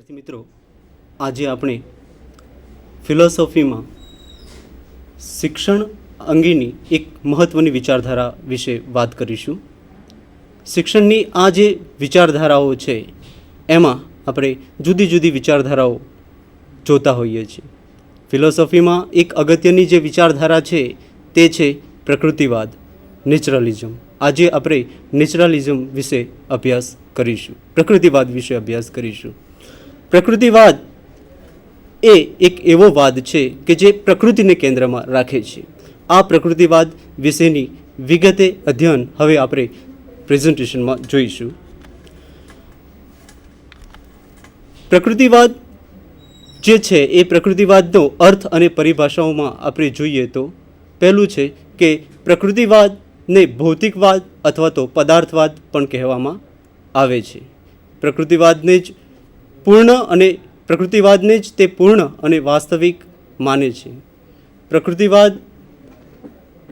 વિદ્યાર્થી મિત્રો, આજે આપણે ફિલોસોફીમાં શિક્ષણ અંગેની એક મહત્ત્વની વિચારધારા વિશે વાત કરીશું. શિક્ષણની આ જે વિચારધારાઓ છે એમાં આપણે જુદી જુદી વિચારધારાઓ જોતા હોઈએ છીએ. ફિલોસોફીમાં એક અગત્યની જે વિચારધારા છે તે છે પ્રકૃતિવાદ, નેચરલિઝમ. આજે આપણે નેચરલિઝમ વિશે અભ્યાસ કરીશું, પ્રકૃતિવાદ વિશે અભ્યાસ કરીશું. પ્રકૃતિવાદ એ એક એવો વાદ છે કે જે પ્રકૃતિને કેન્દ્રમાં રાખે છે. આ પ્રકૃતિવાદ વિશેની વિગતે અધ્યયન હવે આપણે પ્રેઝન્ટેશનમાં જોઈશું. પ્રકૃતિવાદ જે છે એ પ્રકૃતિવાદનો અર્થ અને પરિભાષાઓમાં આપણે જોઈએ તો પહેલું છે કે પ્રકૃતિવાદને ભૌતિકવાદ અથવા તો પદાર્થવાદ પણ કહેવામાં આવે છે. પ્રકૃતિવાદને જ તે પૂર્ણ અને વાસ્તવિક માને છે. પ્રકૃતિવાદ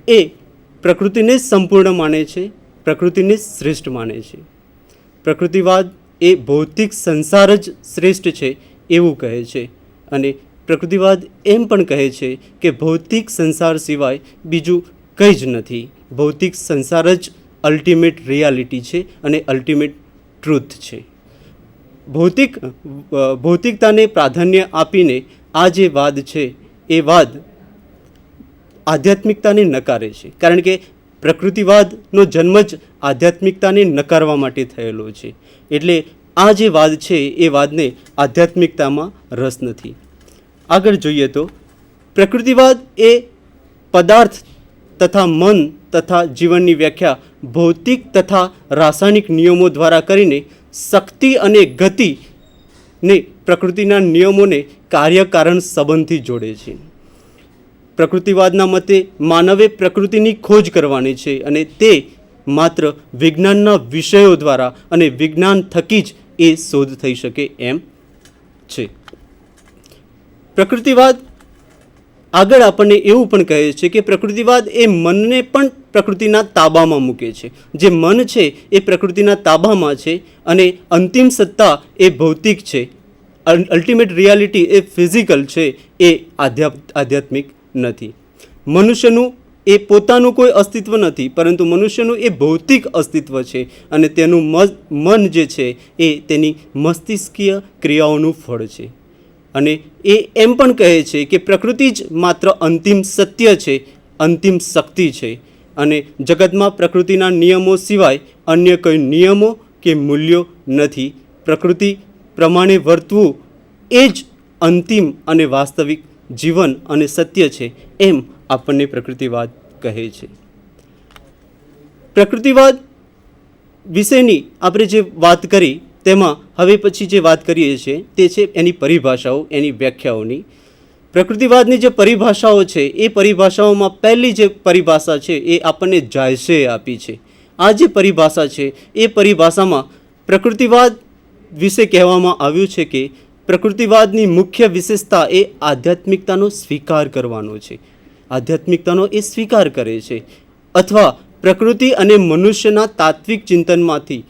એ પ્રકૃતિને જ સંપૂર્ણ માને છે, પ્રકૃતિને જ શ્રેષ્ઠ માને છે. પ્રકૃતિવાદ એ ભૌતિક સંસાર જ શ્રેષ્ઠ છે એવું કહે છે અને પ્રકૃતિવાદ એમ પણ કહે છે કે ભૌતિક સંસાર સિવાય બીજું કંઈ જ નથી. ભૌતિક સંસાર જ અલ્ટિમેટ રિયાલિટી છે અને અલ્ટિમેટ ટ્રુથ છે. ભૌતિકતાને પ્રાધાન્ય આપીને આ જે વાદ છે એ વાદ આધ્યાત્મિકતાને નકારે છે, કારણ કે પ્રકૃતિવાદનો જન્મ જ આધ્યાત્મિકતાને નકારવા માટે થયેલો છે. એટલે આ જે વાદ છે એ વાદને આધ્યાત્મિકતામાં રસ નથી. આગળ જોઈએ તો પ્રકૃતિવાદ એ પદાર્થ તથા મન તથા જીવનની વ્યાખ્યા ભૌતિક તથા રાસાયણિક નિયમો દ્વારા કરીને શક્તિ અને ગતિને પ્રકૃતિના નિયમોને કાર્યકારણ સંબંધથી જોડે છે. પ્રકૃતિવાદના મતે માનવે પ્રકૃતિની ખોજ કરવાની છે અને તે માત્ર વિજ્ઞાનના વિષયો દ્વારા અને વિજ્ઞાન થકી જ એ શોધ થઈ શકે એમ છે. પ્રકૃતિવાદ આગળ આપણને એવું પણ કહે છે કે પ્રકૃતિવાદ એ મનને પણ પ્રકૃતિના તાબામાં મૂકે છે. જે મન છે એ પ્રકૃતિના તાબામાં છે અને અંતિમ સત્તા એ ભૌતિક છે, અલ્ટિમેટ રિયાલિટી એ ફિઝિકલ છે, એ આધ્યાત્મિક નથી. મનુષ્યનું એ પોતાનું કોઈ અસ્તિત્વ નથી, પરંતુ મનુષ્યનું એ ભૌતિક અસ્તિત્વ છે અને તેનું મન જે છે એ તેની મસ્તિષ્કીય ક્રિયાઓનું ફળ છે. અને એ એમ પણ કહે છે કે પ્રકૃતિ જ માત્ર અંતિમ સત્ય છે, અંતિમ શક્તિ છે અને જગતમાં પ્રકૃતિના નિયમો સિવાય અન્ય કોઈ નિયમો કે મૂલ્યો નથી. પ્રકૃતિ પ્રમાણે વર્તવું એ જ અંતિમ અને વાસ્તવિક જીવન અને સત્ય છે એમ આપણને પ્રકૃતિવાદ કહે છે. પ્રકૃતિવાદ વિશેની આપણે જે વાત કરી તેમાં હવે પછી જે વાત કરીએ છીએ તે છે એની પરિભાષાઓ, એની વ્યાખ્યાઓની. પ્રકૃતિવાદની જે પરિભાષાઓ છે એ પરિભાષાઓમાં પહેલી જે પરિભાષા છે એ આપણને જાયસે આપી છે. આ જે પરિભાષા છે એ પરિભાષામાં પ્રકૃતિવાદ વિશે કહેવામાં આવ્યું છે કે પ્રકૃતિવાદની મુખ્ય વિશેષતા એ આધ્યાત્મિકતાનો સ્વીકાર કરવાનો છે. આધ્યાત્મિકતાનો એ સ્વીકાર કરે છે અથવા પ્રકૃતિ અને મનુષ્યના તાત્વિક ચિંતનમાંથી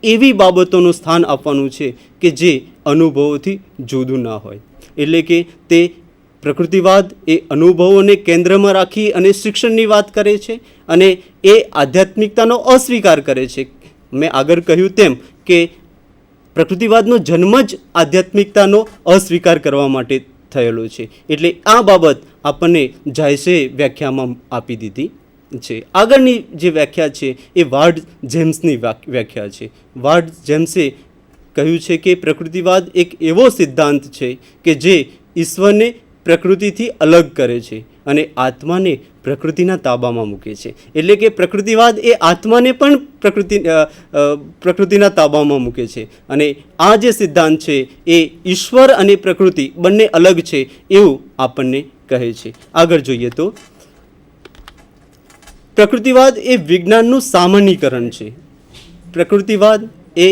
એવી બાબતોનું સ્થાન આપવાનું છે કે જે અનુભવોથી જુદું ના હોય. એટલે કે તે પ્રકૃતિવાદ એ અનુભવોને કેન્દ્રમાં રાખી અને શિક્ષણની વાત કરે છે અને એ આધ્યાત્મિકતાનો અસ્વીકાર કરે છે. મેં આગળ કહ્યું તેમ કે પ્રકૃતિવાદનો જન્મ જ આધ્યાત્મિકતાનો અસ્વીકાર કરવા માટે થયેલો છે. એટલે આ બાબત આપણને જાયસે વ્યાખ્યામાં આપી દીધી છે. આગળની જે વ્યાખ્યા છે એ વાર્ડ જેમ્સની વ્યાખ્યા છે. વાર્ડ જેમ્સે કહ્યું છે કે પ્રકૃતિવાદ એક એવો સિદ્ધાંત છે કે જે ઈશ્વરને પ્રકૃતિથી અલગ કરે છે અને આત્માને પ્રકૃતિના તાબામાં મૂકે છે. એટલે કે પ્રકૃતિવાદ એ આત્માને પણ પ્રકૃતિના તાબામાં મૂકે છે અને આ જે સિદ્ધાંત છે એ ઈશ્વર અને પ્રકૃતિ બંને અલગ છે એવું આપણને કહે છે. આગળ જોઈએ તો પ્રકૃતિવાદ એ વિજ્ઞાનનું સામાન્યીકરણ છે. પ્રકૃતિવાદ એ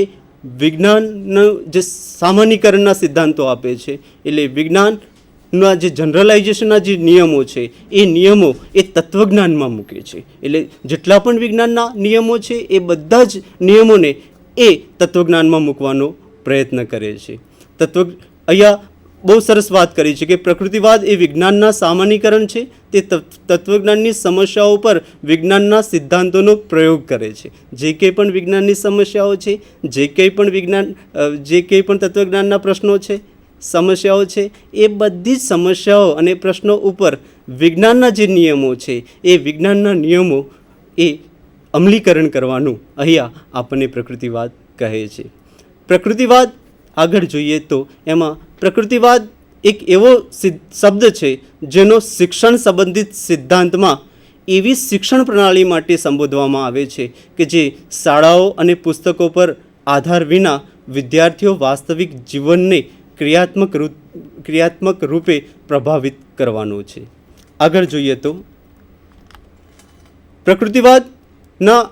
વિજ્ઞાનનું જે સામાન્યીકરણના સિદ્ધાંતો આપે છે. એટલે વિજ્ઞાનના જે જનરલાઇઝેશનના જે નિયમો છે એ નિયમો એ તત્વજ્ઞાનમાં મૂકે છે. એટલે જેટલા પણ વિજ્ઞાનના નિયમો છે એ બધા જ નિયમોને એ તત્વજ્ઞાનમાં મૂકવાનો પ્રયત્ન કરે છે. અહીંયા બહુ સરસ વાત કરી છે કે પ્રકૃતિવાદ એ વિજ્ઞાનના સામાન્યકરણ છે. તે તત્વજ્ઞાનની સમસ્યાઓ પર વિજ્ઞાનના સિદ્ધાંતોનો પ્રયોગ કરે છે. જે કંઈ પણ વિજ્ઞાનની સમસ્યાઓ છે, જે કંઈ પણ તત્વજ્ઞાનના પ્રશ્નો છે, સમસ્યાઓ છે, એ બધી જ સમસ્યાઓ અને પ્રશ્નો ઉપર વિજ્ઞાનના જે નિયમો છે એ વિજ્ઞાનના નિયમો એ અમલીકરણ કરવાનું અહીંયા આપણને પ્રકૃતિવાદ કહે છે. પ્રકૃતિવાદ આગળ જોઈએ તો એમાં પ્રકૃતિવાદ એક એવો શબ્દ છે જેનો શિક્ષણ સંબંધિત સિદ્ધાંતમાં એવી શિક્ષણ પ્રણાલી માટે સંબોધવામાં આવે છે કે જે શાળાઓ અને પુસ્તકો પર આધાર વિના વિદ્યાર્થીઓ વાસ્તવિક જીવનને ક્રિયાત્મક રૂપે પ્રભાવિત કરવાનો છે. આગળ જોઈએ તો પ્રકૃતિવાદના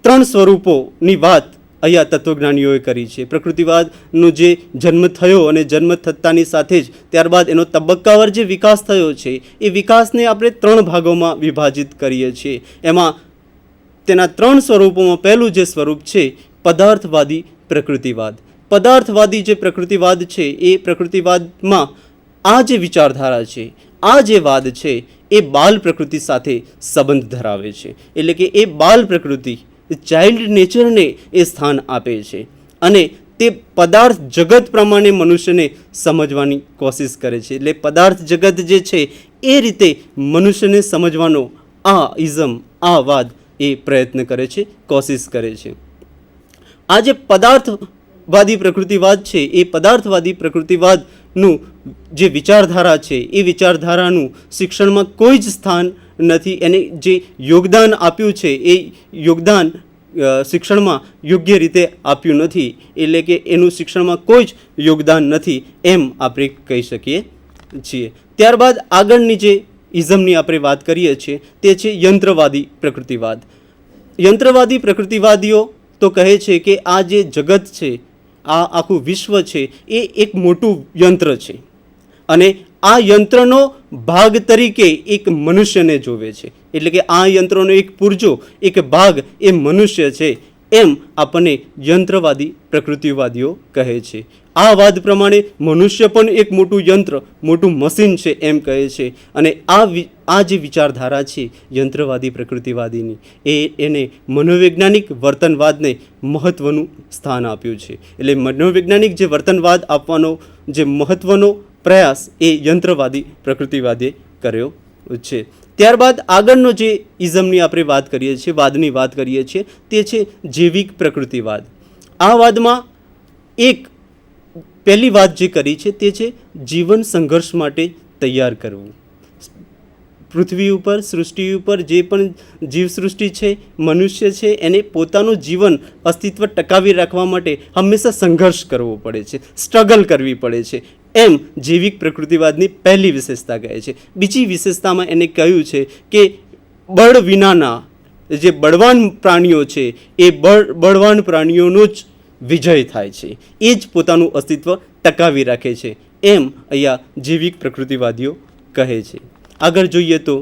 3 સ્વરૂપોની વાત અહીંયા તત્વજ્ઞાનીઓએ કરી છે. પ્રકૃતિવાદનો જે જન્મ થયો અને જન્મ થતાની સાથે જ ત્યારબાદ એનો તબક્કાવાર જે વિકાસ થયો છે એ વિકાસને આપણે 3 ભાગોમાં વિભાજિત કરીએ છીએ. એમાં તેના 3 સ્વરૂપોમાં પહેલું જે સ્વરૂપ છે પદાર્થવાદી પ્રકૃતિવાદ. પદાર્થવાદી જે પ્રકૃતિવાદ છે એ પ્રકૃતિવાદમાં આ જે વિચારધારા છે, આ જે વાદ છે એ બાલ પ્રકૃતિ સાથે સંબંધ ધરાવે છે. એટલે કે એ બાલ પ્રકૃતિ, ચાઇલ્ડ નેચરને એ સ્થાન આપે છે અને તે પદાર્થ જગત પ્રમાણે મનુષ્યને સમજવાની કોશિશ કરે છે. એટલે પદાર્થ જગત જે છે એ રીતે મનુષ્યને સમજવાનો આ ઇઝમ, આ વાદ એ પ્રયત્ન કરે છે, કોશિશ કરે છે. આ જે પદાર્થવાદી પ્રકૃતિવાદ છે એ પદાર્થવાદી પ્રકૃતિવાદનું જે વિચારધારા છે એ વિચારધારાનું શિક્ષણમાં કોઈ જ સ્થાન નથી. એને જે યોગદાન આપ્યું છે એ યોગદાન શિક્ષણમાં યોગ્ય રીતે આપ્યું નથી. એટલે કે એનું શિક્ષણમાં કોઈ જ યોગદાન નથી એમ આપણે કહી શકીએ છીએ. ત્યારબાદ આગળની જે ઇઝમની આપણે વાત કરીએ છીએ તે છે યંત્રવાદી પ્રકૃતિવાદ. યંત્રવાદી પ્રકૃતિવાદીઓ તો કહે છે કે આ જે જગત છે, આ આખું વિશ્વ છે એ એક મોટું યંત્ર છે અને આ યંત્રનો ભાગ તરીકે એક મનુષ્યને જોવે છે. એટલે કે આ યંત્રનો એક પુરજો, એક ભાગ એ મનુષ્ય છે એમ આપણને યંત્રવાદી પ્રકૃતિવાદીઓ કહે છે. આ વાદ પ્રમાણે મનુષ્ય પણ એક મોટું યંત્ર, મોટું મશીન છે એમ કહે છે. અને આ જે વિચારધારા છે યંત્રવાદી પ્રકૃતિવાદીની એને મનોવૈજ્ઞાનિક વર્તનવાદને મહત્ત્વનું સ્થાન આપ્યું છે. એટલે મનોવૈજ્ઞાનિક જે વર્તનવાદ આપવાનો જે મહત્ત્વનો પ્રયાસ એ યંત્રવાદી પ્રકૃતિવાદે કર્યો છે. ત્યારબાદ આગળનો જે ઇઝમની આપણે વાત કરીએ છીએ, વાદની વાત કરીએ છીએ, તે છે જૈવિક પ્રકૃતિવાદ. આ વાદમાં પહેલી વાત જે કરી છે તે છે જીવન સંઘર્ષ માટે તૈયાર કરવું. પૃથ્વી ઉપર, સૃષ્ટિ ઉપર જે પણ જીવસૃષ્ટિ છે, મનુષ્ય છે, એને પોતાનું જીવન અસ્તિત્વ ટકાવી રાખવા માટે હંમેશા સંઘર્ષ કરવો પડે છે, સ્ટ્રગલ કરવી પડે છે એમ જૈવિક પ્રકૃતિવાદની પહેલી વિશેષતા કહે છે. બીજી વિશેષતામાં એને કહ્યું છે કે બળ વિનાના જે બળવાન પ્રાણીઓ છે એ બળવાન પ્રાણીઓનો જ વિજય થાય છે, એ જ પોતાનું અસ્તિત્વ ટકાવી રાખે છે એમ અહીંયા જૈવિક પ્રકૃતિવાદીઓ કહે છે. આગળ જોઈએ તો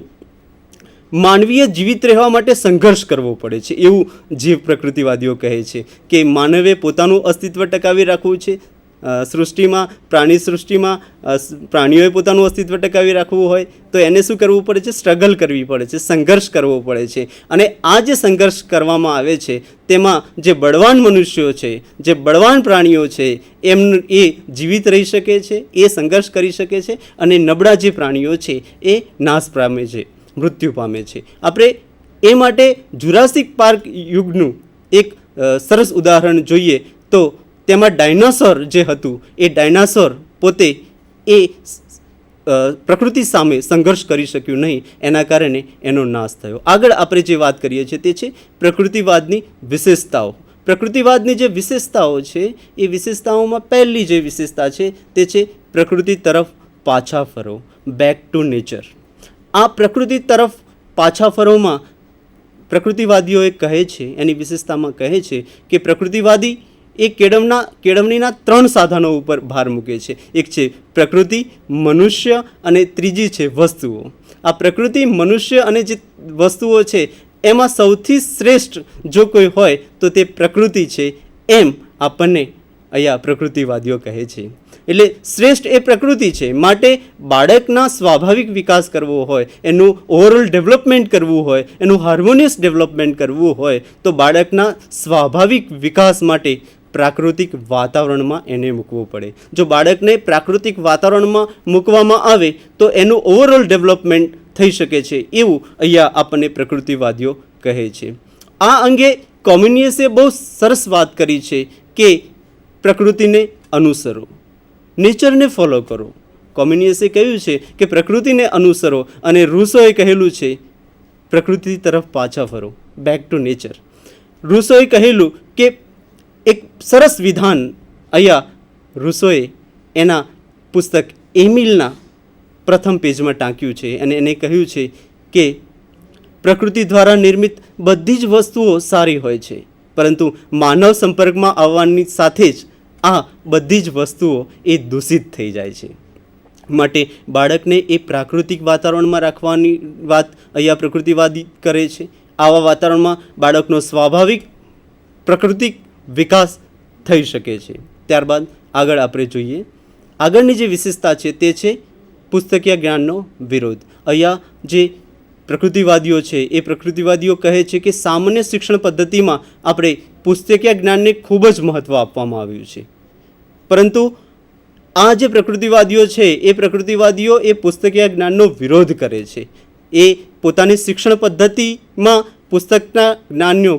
માનવીય જીવિત રહેવા માટે સંઘર્ષ કરવો પડે છે એવું જીવ પ્રકૃતિવાદીઓ કહે છે કે માનવે પોતાનું અસ્તિત્વ ટકાવી રાખવું છે. સૃષ્ટિમાં, પ્રાણી સૃષ્ટિમાં પ્રાણીઓએ પોતાનું અસ્તિત્વ ટકાવી રાખવું હોય તો એને શું કરવું પડે છે? સ્ટ્રગલ કરવી પડે છે, સંઘર્ષ કરવો પડે છે. અને આ જે સંઘર્ષ કરવામાં આવે છે તેમાં જે બળવાન મનુષ્યો છે, જે બળવાન પ્રાણીઓ છે એ જીવિત રહી શકે છે, એ સંઘર્ષ કરી શકે છે અને નબળા જે પ્રાણીઓ છે એ નાશ પામે છે, મૃત્યુ પામે છે. આપણે એ માટે જુરાસિક પાર્ક યુગનું એક સરસ ઉદાહરણ જોઈએ તો તેમાં ડાયનાસોર જે હતું એ ડાયનાસોર પોતે એ પ્રકૃતિ સામે સંઘર્ષ કરી શક્યું નહીં, એના કારણે એનો નાશ થયો. આગળ આપણે જે વાત કરીએ છીએ તે છે પ્રકૃતિવાદની વિશેષતાઓ. પ્રકૃતિવાદની જે વિશેષતાઓ છે એ વિશેષતાઓમાં પહેલી જે વિશેષતા છે તે છે પ્રકૃતિ તરફ પાછા ફરો, બેક ટુ નેચર. આ પ્રકૃતિ તરફ પાછા ફરોમાં પ્રકૃતિવાદીઓ કહે છે, એની વિશેષતામાં કહે છે કે પ્રકૃતિવાદી એ કેળવણીના 3 સાધનો ઉપર ભાર મૂકે છે. એક છે પ્રકૃતિ, મનુષ્ય અને ત્રીજી છે વસ્તુઓ. આ પ્રકૃતિ, મનુષ્ય અને જે વસ્તુઓ છે એમાં સૌથી શ્રેષ્ઠ જો કોઈ હોય તો તે પ્રકૃતિ છે એમ આપણને અહીંયા પ્રકૃતિવાદીઓ કહે છે. એટલે શ્રેષ્ઠ એ પ્રકૃતિ છે. માટે બાળકના સ્વાભાવિક વિકાસ કરવો હોય, એનું ઓવરઓલ ડેવલપમેન્ટ કરવું હોય, એનું હાર્મોનિયસ ડેવલપમેન્ટ કરવું હોય તો બાળકના સ્વાભાવિક વિકાસ માટે પ્રાકૃતિક વાતાવરણમાં એને મૂકવું પડે. જો બાળકને પ્રાકૃતિક વાતાવરણમાં મૂકવામાં આવે તો એનું ઓવરઓલ ડેવલપમેન્ટ થઈ શકે છે, એવું અહીંયા આપણને પ્રકૃતિવાદીઓ કહે છે. આ અંગે કોમ્યુનિયસે બહુ સરસ વાત કરી છે કે પ્રકૃતિને અનુસરો, નેચરને ફોલો કરો. કોમ્યુનિયસે કહ્યું છે કે પ્રકૃતિને અનુસરો અને રૂસોએ કહેલું છે પ્રકૃતિ તરફ પાછા ફરો, બેક ટુ નેચર. રૂસોએ કહેલું કે એક સરસ વિધાન અહીંયા રૂસોએ એના પુસ્તક એમિલના પ્રથમ પેજમાં ટાંક્યું છે અને એને કહ્યું છે કે પ્રકૃતિ દ્વારા નિર્મિત બધી જ વસ્તુઓ સારી હોય છે, પરંતુ માનવ સંપર્કમાં આવવાની સાથે જ આ બધી જ વસ્તુઓ એ દૂષિત થઈ જાય છે. માટે બાળકને એ પ્રાકૃતિક વાતાવરણમાં રાખવાની વાત અહીંયા પ્રકૃતિવાદી કરે છે. આવા વાતાવરણમાં બાળકનો સ્વાભાવિક પ્રાકૃતિક વિકાસ થઈ શકે છે. ત્યારબાદ આગળ આપણે જોઈએ, આગળની જે વિશેષતા છે તે છે પુસ્તકીય જ્ઞાનનો વિરોધ. અહીંયા જે પ્રકૃતિવાદીઓ છે એ પ્રકૃતિવાદીઓ કહે છે કે સામાન્ય શિક્ષણ પદ્ધતિમાં આપણે પુસ્તકીય જ્ઞાનને ખૂબ જ મહત્ત્વ આપવામાં આવ્યું છે, પરંતુ આ જે પ્રકૃતિવાદીઓ છે એ પ્રકૃતિવાદીઓ એ પુસ્તકીય જ્ઞાનનો વિરોધ કરે છે. એ પોતાની શિક્ષણ પદ્ધતિમાં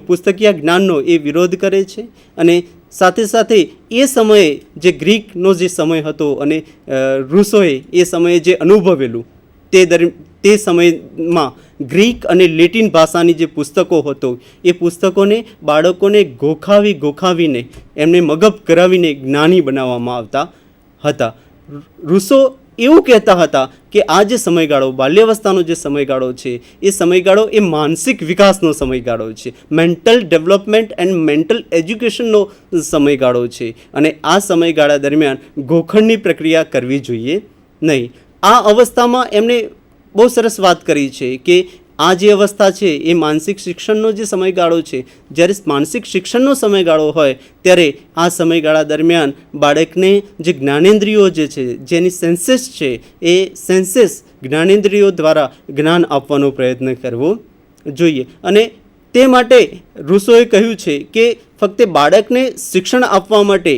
પુસ્તકીય જ્ઞાનનો એ વિરોધ કરે છે અને સાથે સાથે એ સમયે જે ગ્રીકનો જે સમય હતો અને રૂસોએ એ સમયે જે અનુભવેલું તે સમયમાં ગ્રીક અને લેટિન ભાષાની જે પુસ્તકો હતો એ પુસ્તકોને બાળકોને ગોખાવીને એમને મગજ કરાવીને જ્ઞાની બનાવવામાં આવતા હતા. રૂસો એવું કહેતા હતા કે આ જે સમયગાળો, બાલ્યાવસ્થાનો જે સમયગાળો છે એ સમયગાળો એ માનસિક વિકાસનો સમયગાળો છે, મેન્ટલ ડેવલપમેન્ટ એન્ડ મેન્ટલ એજ્યુકેશનનો સમયગાળો છે અને આ સમયગાળા દરમિયાન ગોખણની પ્રક્રિયા કરવી જોઈએ નહીં. આ અવસ્થામાં એમણે બહુ સરસ વાત કરી છે કે આ જે અવસ્થા છે એ માનસિક શિક્ષણનો જે સમયગાળો છે. જ્યારે માનસિક શિક્ષણનો સમયગાળો હોય ત્યારે આ સમયગાળા દરમિયાન બાળકને જે જ્ઞાનેન્દ્રિયો જે છે, જેની સેન્સેસ છે, એ સેન્સેસ જ્ઞાનેન્દ્રિયો દ્વારા જ્ઞાન આપવાનો પ્રયત્ન કરવો જોઈએ. અને તે માટે રૂસોએ કહ્યું છે કે ફક્ત બાળકને શિક્ષણ આપવા માટે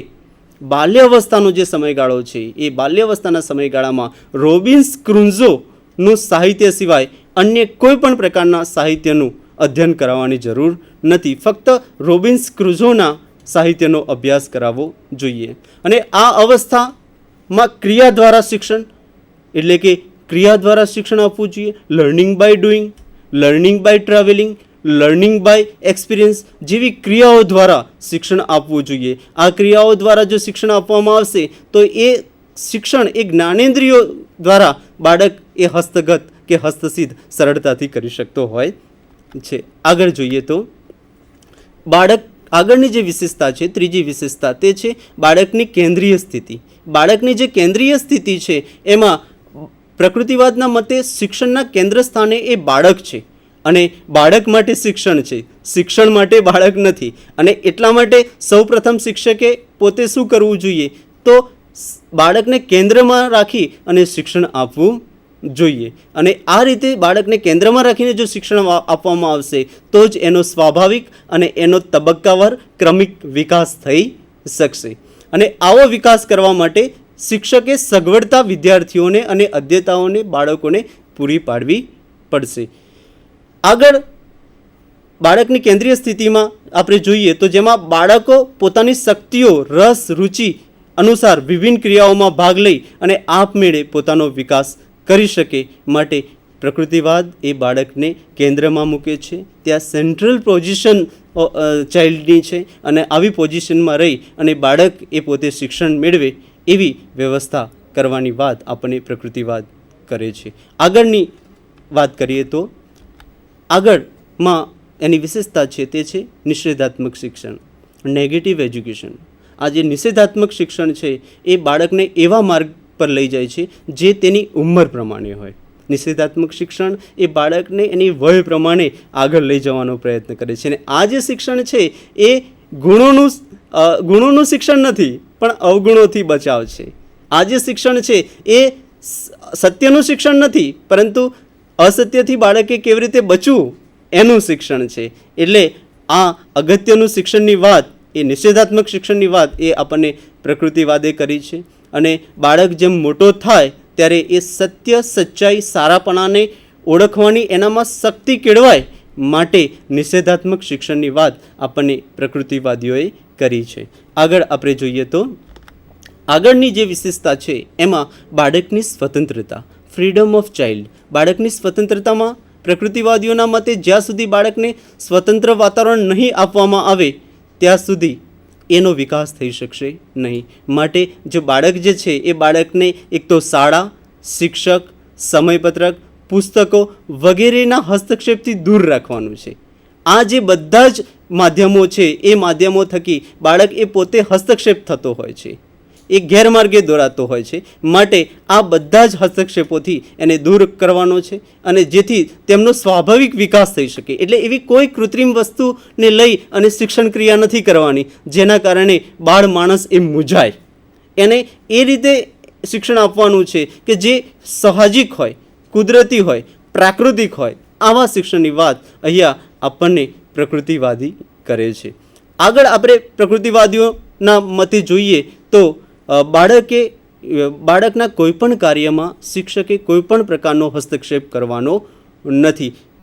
બાલ્યાવસ્થાનો જે સમયગાળો છે એ બાલ્યાવસ્થાના સમયગાળામાં રોબિન્સ ક્રુઝોનું સાહિત્ય સિવાય અન્ય કોઈ પણ પ્રકારના સાહિત્યનું અધ્યયન કરાવવાની જરૂર નથી. ફક્ત રોબિન્સ ક્રુઝોના સાહિત્યનો અભ્યાસ કરાવવો જોઈએ. અને આ અવસ્થામાં ક્રિયા દ્વારા શિક્ષણ, એટલે કે ક્રિયા દ્વારા શિક્ષણ આપવું જોઈએ. Learning by doing, learning by travelling, learning by experience જેવી ક્રિયાઓ દ્વારા શિક્ષણ આપવું જોઈએ. આ ક્રિયાઓ દ્વારા જો શિક્ષણ આપવામાં આવશે તો એ શિક્ષણ એ જ્ઞાનેન્દ્રિયો દ્વારા બાળક એ હસ્તગત કે હસ્તસિદ્ધ સરળતાથી કરી શકતો હોય છે. આગળ જોઈએ તો બાળક આગળની જે વિશેષતા છે, ત્રીજી વિશેષતા, તે છે બાળકની કેન્દ્રીય સ્થિતિ. બાળકની જે કેન્દ્રીય સ્થિતિ છે એમાં પ્રકૃતિવાદના મતે શિક્ષણના કેન્દ્ર સ્થાને એ બાળક છે અને બાળક માટે શિક્ષણ છે, શિક્ષણ માટે બાળક નથી. અને એટલા માટે સૌપ્રથમ શિક્ષકે પોતે શું કરવું જોઈએ તો બાળકને કેન્દ્રમાં રાખી અને શિક્ષણ આપવું જોઈએ. અને આ રીતે બાળકને કેન્દ્રમાં રાખીને જો શિક્ષણ આપવામાં આવશે તો જ એનો સ્વાભાવિક અને એનો તબક્કાવાર ક્રમિક વિકાસ થઈ શકશે. અને આવો વિકાસ કરવા માટે શિક્ષકે સગવડતા વિદ્યાર્થીઓને અને અધ્યતાઓને બાળકોને પૂરી પાડવી પડશે. આગળ બાળકની કેન્દ્રીય સ્થિતિમાં આપણે જોઈએ તો જેમાં બાળકો પોતાની શક્તિઓ, રસ, રુચિ અનુસાર વિભિન્ન ક્રિયાઓમાં ભાગ લઈ અને આપમેળે પોતાનો વિકાસ કરી શકે માટે પ્રકૃતિવાદ એ બાળકને કેન્દ્રમાં મૂકે છે. ત્યાં સેન્ટ્રલ પોઝિશન ચાઇલ્ડની છે અને આવી પોઝિશનમાં રહી અને બાળક એ પોતે શિક્ષણ મેળવે એવી વ્યવસ્થા કરવાની વાત આપણને પ્રકૃતિવાદ કરે છે. આગળની વાત કરીએ તો આગળમાં એની વિશેષતા છે તે છે નિષેધાત્મક શિક્ષણ, નેગેટિવ એજ્યુકેશન. આ જે નિષેધાત્મક શિક્ષણ છે એ બાળકને એવા માર્ગ પર લઈ જાય છે જે તેની ઉંમર પ્રમાણે હોય. નિષેધાત્મક શિક્ષણ એ બાળકને એની વય પ્રમાણે આગળ લઈ જવાનો પ્રયત્ન કરે છે. અને આ જે શિક્ષણ છે એ ગુણોનું શિક્ષણ નથી, પણ અવગુણોથી બચાવ છે. આ જે શિક્ષણ છે એ સત્યનું શિક્ષણ નથી, પરંતુ અસત્યથી બાળકે કેવી રીતે બચવું એનું શિક્ષણ છે. એટલે આ અગત્યનું શિક્ષણની વાત, એ નિષેધાત્મક શિક્ષણની વાત એ આપણને પ્રકૃતિવાદે કરી છે. અને બાળક જેમ મોટો થાય ત્યારે એ સત્ય, સચ્ચાઈ, સારાપણાને ઓળખવાની એનામાં શક્તિ કેળવાય માટે નિષેધાત્મક શિક્ષણની વાત આપણને પ્રકૃતિવાદીઓએ કરી છે. આગળ આપણે જોઈએ તો આગળની જે વિશેષતા છે એમાં બાળકની સ્વતંત્રતા, ફ્રીડમ ઓફ ચાઇલ્ડ. બાળકની સ્વતંત્રતામાં પ્રકૃતિવાદીઓના મતે જ્યાં સુધી બાળકને સ્વતંત્ર વાતાવરણ નહીં આપવામાં આવે ત્યાં સુધી એનો વિકાસ થઈ શકશે નહીં. માટે જો બાળક જે છે એ બાળકને એક તો શાળા, શિક્ષક, સમયપત્રક, પુસ્તકો વગેરેના હસ્તક્ષેપથી દૂર રાખવાનું છે. આ જે બધા જ માધ્યમો છે એ માધ્યમો થકી બાળક એ પોતે હસ્તક્ષેપ થતો હોય છે, એ ગેરમાર્ગે દોરાતો હોય છે. માટે આ બધા જ હસ્તક્ષેપોથી એને દૂર કરવાનો છે અને જેથી તેમનો સ્વાભાવિક વિકાસ થઈ શકે. એટલે એવી કોઈ કૃત્રિમ વસ્તુને લઈ અને શિક્ષણ ક્રિયા નથી કરવાની જેના કારણે બાળ માણસ એ મૂંઝાય. એને એ રીતે શિક્ષણ આપવાનું છે કે જે સાહજિક હોય, કુદરતી હોય, પ્રાકૃતિક હોય. આવા શિક્ષણની વાત અહીંયા આપણને પ્રકૃતિવાદી કરે છે. આગળ આપણે પ્રકૃતિવાદીઓના મતે જોઈએ તો બાળકના કોઈપણ કાર્યમાં શિક્ષકે કોઈપણ પ્રકારનો હસ્તક્ષેપ કરવાનો નથી.